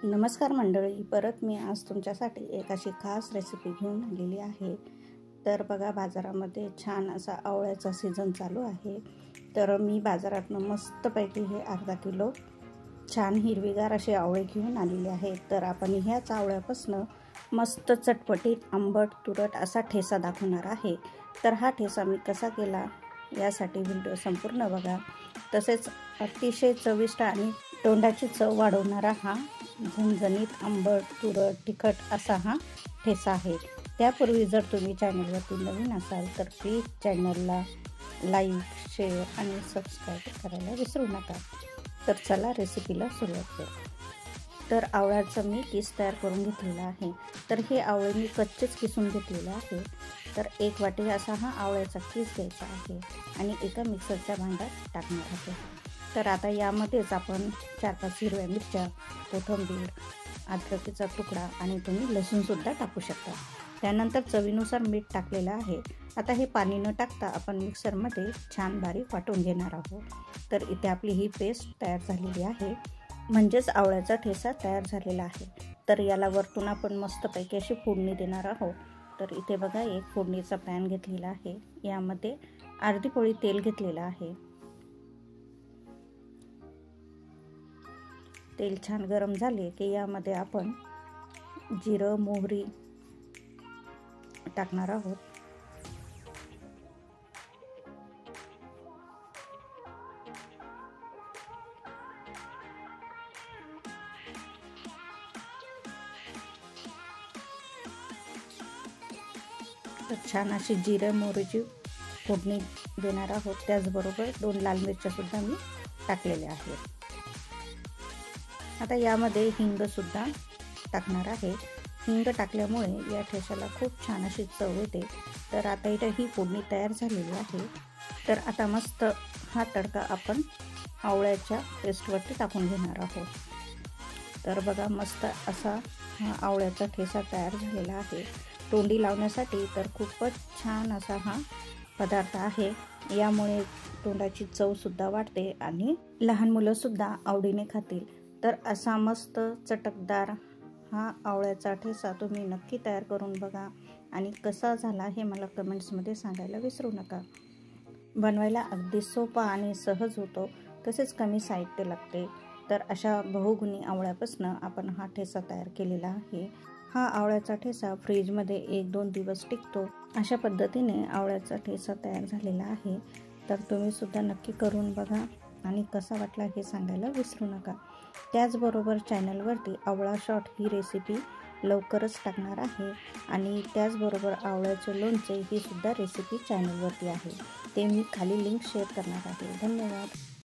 नमस्कार मंडळी, परत मी आज तुमच्यासाठी एक अशी खास रेसिपी घेऊन आलेली आहे। तर बघा, बाजारामध्ये छान असा आवळ्याचा सीझन चालू आहे। तर मी बाजारातून मस्तपैकी हे अर्धा किलो छान हिरवीगार असे आवळे घेऊन आलेले आहे। तर आपण ह्याच आवळ्यापासून मस्त चटपटीत आंबट तुरट असा ठेसा दाखवणार आहे। तर हा ठेसा मी कसा केला यासाठी व्हिडिओ संपूर्ण बघा। तसेच अतिशय चविष्ट आणि तोंडाची चव वाढवणारा हा झणझणीत आंबट तुरट तिखट असा हा ठेसा आहे। त्यापूर्वी जर तुम्ही चॅनलवरती नवीन असाल तर प्लीज चॅनलला लाईक, शेअर आणि सबस्क्राईब करायला विसरू नका। तर चला रेसिपीला सुरुवात करू। तर आवळ्याचा मी किस तयार करून घेतलेला आहे। तर हे आवळे मी कच्चेच किसून घेतलेले आहे। तर एक वाटी असा हा आवळ्याचा किस घ्यायचा आहे आणि एका मिक्सरच्या भांड्यात टाकणार आहे। तर आता यामध्येच आपण 4-5 हिरव्या मिरच्या, कोथिंबीर, अद्रकीचा तुकडा आणि तुम्ही लसूणसुद्धा टाकू शकता। त्यानंतर चवीनुसार मीठ टाकलेलं आहे। आता हे पाणी न टाकता आपण मिक्सरमध्ये छान बारीक वाटून घेणार आहोत। तर इथे आपली ही पेस्ट तयार झालेली आहे, म्हणजेच आवळ्याचा ठेसा तयार झालेला आहे। तर याला वरतून आपण मस्तपैकी अशी फोडणी देणार आहोत। तर इथे बघा, एक फोडणीचा पॅन घेतलेला आहे, यामध्ये अर्धी पोळी तेल घेतलेलं आहे। तेल छान गरम झाले की यामध्ये आपण जिरं, मोहरी टाकणार आहोत। तर छान अशी जिरे मोहरीची फोडणी देणार आहोत। त्याचबरोबर 2 लाल मिरच्या सुद्धा मी टाकलेल्या आहेत। आता यामध्ये हिंग सुद्धा टाकणार आहे। हिंग टाकल्यामुळे या ठेसाला खूप छान अशी चव येते। तर आता इथे ही फोडणी तयार झालेली आहे। तर आता मस्त हा तडका आपण आवळ्याच्या पेस्टवरती टाकून घेणार आहोत। तर बघा, मस्त असा हा आवळ्याचा ठेसा तयार झालेला आहे। तोंडी लावण्यासाठी तर खूपच छान असा हा पदार्थ आहे। यामुळे तोंडाची चव सुद्धा वाढते आणि लहान मुलं सुद्धा आवडीने खातील। तर असा मस्त चटकदार हा आवळ्याचा ठेसा तुम्ही नक्की तयार करून बघा आणि कसा झाला हे मला कमेंट्समध्ये सांगायला विसरू नका। बनवायला अगदी सोपा आणि सहज होतो, तसेच कमी साहित्य लागते। तर अशा बहुगुणी आवळ्यापासून आपण हा ठेसा तयार केलेला आहे। हा आवळ्याचा ठेसा फ्रीजमध्ये 1-2 दिवस टिकतो। अशा पद्धतीने आवळ्याचा ठेसा तयार झालेला आहे। तर तुम्ही सुद्धा नक्की करून बघा आणि कसा वाटला हे सांगायला विसरू नका। त्याचबरोबर चॅनलवरती आवळा शॉट ही रेसिपी लवकरच टाकणार आहे आणि त्याचबरोबर आवळ्याचे लोणचे ही सुद्धा रेसिपी चॅनलवरती आहे। ते मी खाली लिंक शेअर करणार आहे। धन्यवाद।